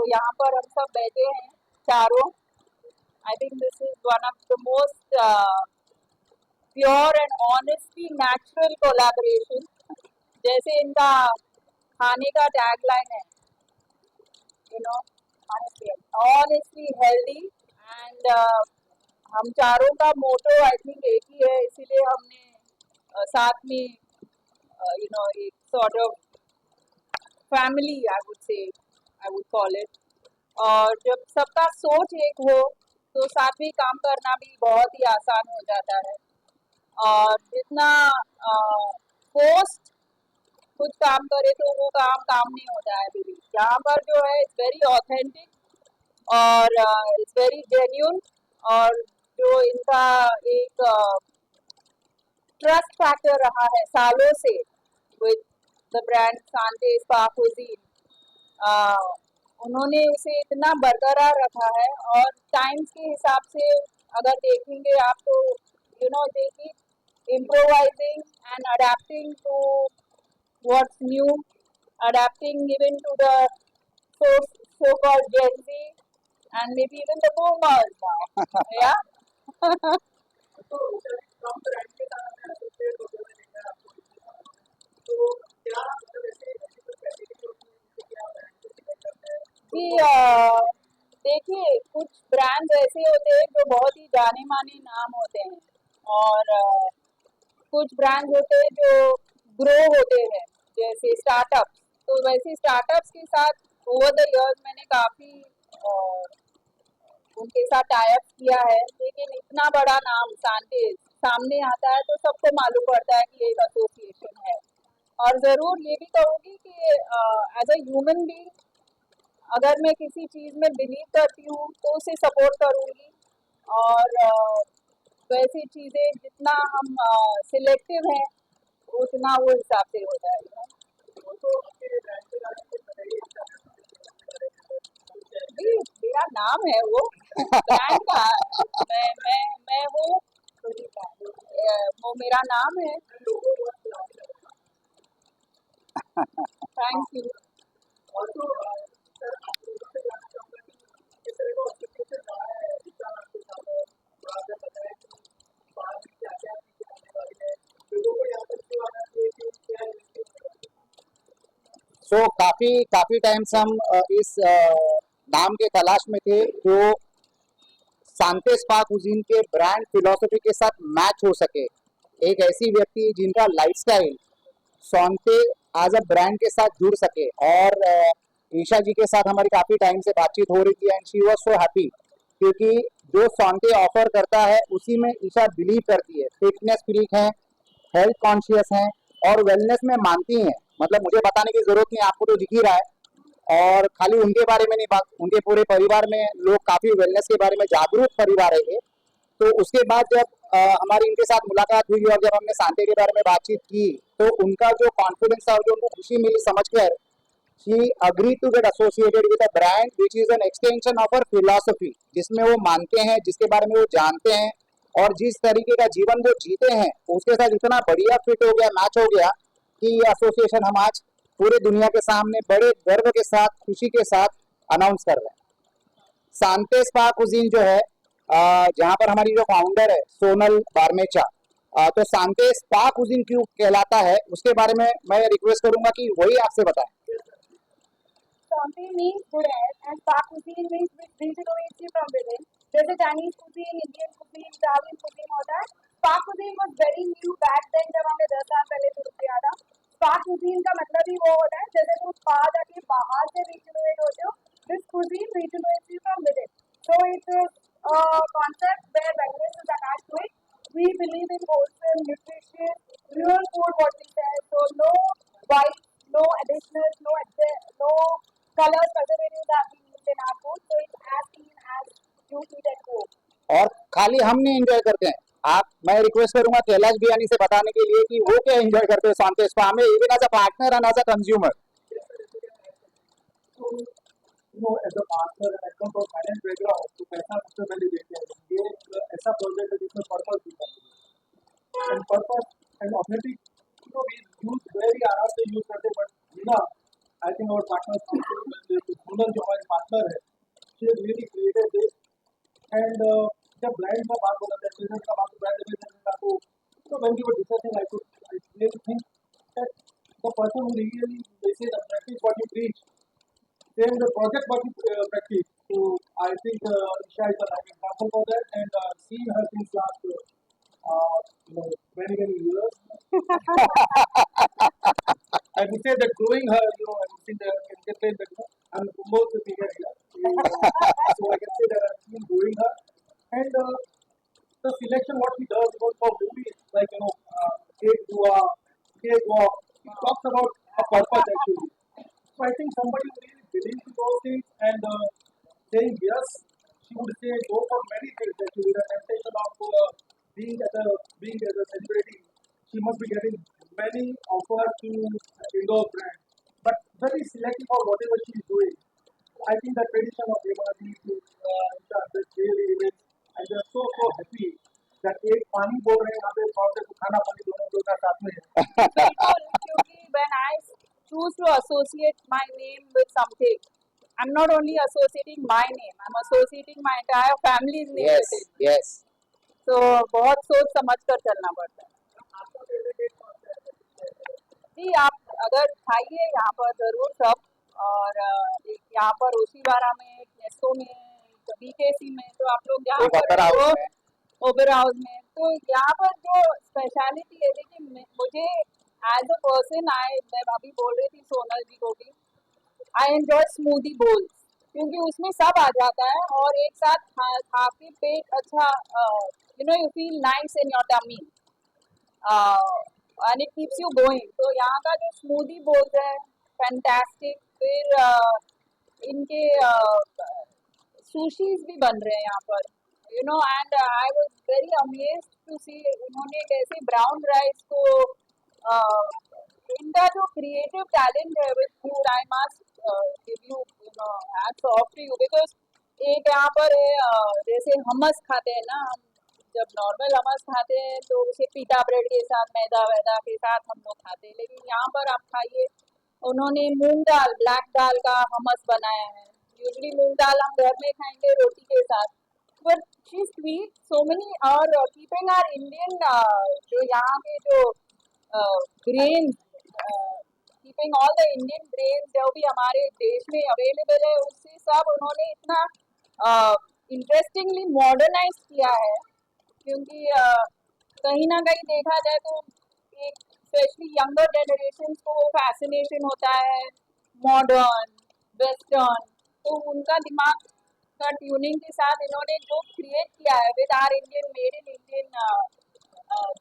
यहाँ पर हम सब बैठे हैं चारों। I think this is one of the most pure and honestly natural collaboration. जैसे इनका खाने का टैगलाइन है, you know, honestly healthy and हम चारों का मोटो आई थिंक एक ही है, इसीलिए हमने साथ में एक sort of family I would call it. और जब सबका सोच एक हो तो साथ में काम करना भी बहुत ही आसान हो जाता है। और जितना पोस्ट कुछ काम करे तो वो काम काम नहीं होता है दीदी। यहाँ पर जो है इट्स वेरी ऑथेंटिक और इट्स वेरी जेन्यून। और जो इनका एक ट्रस्ट फैक्टर रहा है सालों से with the brand Sante spa cuisine, उन्होंने उसे इतना बरकरार रखा है। और टाइम्स के हिसाब से अगर देखेंगे आप तो they keep improvising and adapting to what's new, adapting even to the so-called Gen Z and maybe even the boomers now. Yeah. जी देखिए, कुछ ब्रांड्स ऐसे होते हैं जो बहुत ही जाने माने नाम होते हैं और कुछ ब्रांड्स होते हैं जो ग्रो होते हैं जैसे स्टार्टअप। तो वैसे स्टार्टअप्स के साथ ओवर द इयर्स मैंने काफ़ी उनके साथ टाई अप किया है। लेकिन इतना बड़ा नाम सांते सामने आता है तो सबको मालूम पड़ता है कि एक एसोसिएशन है। और ज़रूर ये भी कहूँगी कि एज अ ह्यूमन बीइंग अगर मैं किसी चीज़ में बिलीव करती हूँ तो उसे सपोर्ट करूँगी। और वैसी चीज़ें जितना हम सिलेक्टिव हैं उतना वो हिसाब से हो जाएगा। जी मेरा नाम है वो ब्रांड का। मैं हूँ, वो मेरा नाम है। Thank you. सो काफी काफी टाइम से हम इस नाम के तलाश में थे जो सांते स्पा कुजीन के ब्रांड फिलोसफी के साथ मैच हो सके। एक ऐसी व्यक्ति जिनका लाइफस्टाइल सांते एज अ ब्रांड के साथ जुड़ सके। और ईशा जी के साथ हमारी काफी टाइम से बातचीत हो रही थी and she was so happy क्योंकि जो सांते ऑफर करता है उसी में ईशा बिलीव करती है। फिटनेस फ्रीक है, हेल्थ कॉन्शियस हैं और वेलनेस में मानती हैं। मतलब मुझे बताने की जरूरत नहीं, आपको तो दिख ही रहा है। और खाली उनके बारे में नहीं बात, उनके पूरे परिवार में लोग काफी वेलनेस के बारे में जागरूक परिवार है ये। तो उसके बाद जब हमारी इनके साथ मुलाकात हुई और जब हमने सांते के बारे में बातचीत की तो उनका जो कॉन्फिडेंस था और जो उनको खुशी मिली समझकर, she agree to get associated with a brand which is an extension of our philosophy, जिसमें वो मानते हैं, जिसके बारे में वो जानते हैं और जिस तरीके का जीवन वो जीते हैं उसके साथ इतना बढ़िया फिट हो गया, मैच हो गया कि ये एसोसिएशन हम आज पूरे दुनिया के सामने बड़े गर्व के साथ, खुशी के साथ अनाउंस कर रहे हैं। सांते स्पा कुजीन जो है, जहाँ पर हमारी जो फाउंडर है सोनल बारमेचा, तो सांते स्पा कुजीन क्यों कहलाता है उसके बारे में मैं रिक्वेस्ट करूंगा कि वही आपसे बताएं। Santé means good health and spa cuisine means rejuvenate you from within. जैसे Chinese cuisine, Indian cuisine, Italian cuisine होता है, spa cuisine was very new back then जब हमने 10 साल पहले शुरू किया था। स्पा कुजीन का मतलब ही वो होता है जैसे तुम स्पा जाके बाहर से रिजुवेट होते हो, this cuisine rejuvenates you from within. So it's concept where wellness is attached to it. We believe in wholesome nutrition, real food what we say. So no white, no additionals, no colors, preservatives have been used in our food. So it's as clean as you eat at home. और खाली हम नहीं enjoy करते हैं, आप, मैं request करूंगा कैलाश बियानी से बताने के लिए कि वो क्या एंजॉय करते हैं सांते स्पा में, even as a partner and as a consumer. As a partner and एकदम फ्रॉम फाइनेंस बैकग्राउंड तो पैसा सबसे पहले देखते हैं। ये एक ऐसा प्रोजेक्ट है जिसमें पर्पस भी है and purpose and authentic we use very आराम से यूज करते बट बिना I think our partners Sunal जो हमारे partner है, she has really created this. And जब brand का बात होता है, business का बात brand business का तो when we were discussing, I really think that the person who really bases the practice what you preach, then the project what you practice. So I think Isha is a live example for that, and seeing her since last many years. I would say that growing her, I would say that I can say that I'm most senior here. So I can say that I've been growing her. And the selection what he does about for movies, like, Ek Dua, Cake Walk, he talks about a purpose actually. So I think somebody who really believes in those things and saying yes, she would say go for many things actually. The temptation of being as a celebrity, she must be getting many offers to indoor brands, but very selective for whatever she is doing. I think the tradition of Devani to that really remains, and we are so happy that एक पानी बोल रहे हैं यहाँ पे और देखो खाना पानी दोनों दो का साथ में है. बिल्कुल, क्योंकि when I choose to associate my name with something, I'm not only associating my name, I'm associating my entire family's name yes, with it. yes. तो बहुत सोच समझ कर चलना पड़ता है. जी, आप अगर खाइए यहाँ पर जरूर सब, और एक यहाँ पर ओशीवारा में, एक नेस्को में, एक बीकेसी में, तो आप लोग यहाँ एक पर ओपेरा हाउस में. ओपेरा हाउस में, तो यहाँ पर जो स्पेशलिटी है, देखिए मुझे एज अ पर्सन, मैं अभी बोल रही थी सोनल जी को भी, आई एंजॉय स्मूदी बोल्स, क्योंकि उसमें सब आ जाता है और एक साथ खा के पेट अच्छा, you feel nice in your tummy and it keeps you going. तो यहाँ का जो स्मूदी बोल्स है फैंटास्टिक. फिर इनके सुशीज भी बन रहे हैं यहाँ पर, and I was very amazed to see उन्होंने कैसे ब्राउन राइस को इनका जो क्रिएटिव टैलेंट है with food, I must give you hats off to you, because एक यहाँ पर है जैसे हमस खाते हैं ना हम, जब नॉर्मल हमस खाते हैं तो उसे पीटा ब्रेड के साथ मैदा वैदा के साथ हम लोग खाते हैं, लेकिन यहाँ पर आप खाइए, उन्होंने मूंग दाल, ब्लैक दाल का हमस बनाया है. यूजली मूंग दाल हम घर में खाएंगे रोटी के साथ, but she sweet so many, और कीपिंग आर इंडियन जो यहाँ के जो grain, keeping all the Indian grain जो भी हमारे देश में अवेलेबल है, उससे सब उन्होंने इतना इंटरेस्टिंगली मॉडर्नाइज किया है. क्योंकि कहीं ना कहीं देखा जाए तो एक स्पेशली यंगर जनरेशन को फैसिनेशन होता है मॉडर्न वेस्टर्न, तो उनका दिमाग का ट्यूनिंग के साथ इन्होंने जो क्रिएट किया है with our Indian made in Indian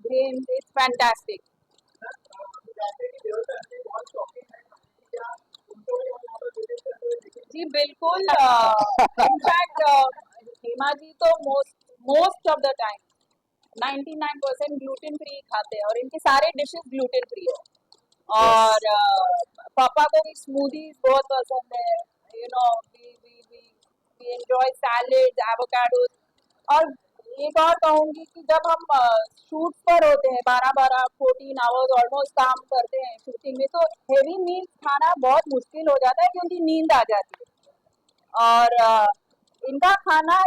brain, it's fantastic. जी बिल्कुल. इनफैक्ट हेमा जी तो most of the time 99% gluten free खाते हैं और इनके सारे डिशेस ग्लूटेन फ्री है. और पापा को भी स्मूदीज बहुत पसंद है, वी एंजॉय सैलेड, एवोकाडोज. और एक और कहूँगी कि जब हम शूट्स पर होते हैं 14 आवर्स ऑलमोस्ट काम करते हैं शूटिंग में, तो हेवी मील्स खाना बहुत मुश्किल हो जाता है क्योंकि नींद आ जाती है. और इनका खाना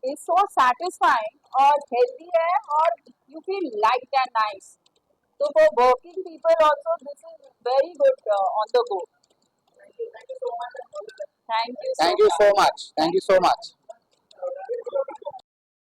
इज सो सैटिस्फाइंग और हेल्दी है, और you feel light and nice. तो for working people also this is very good on the go. Thank you so much. Thank you so much.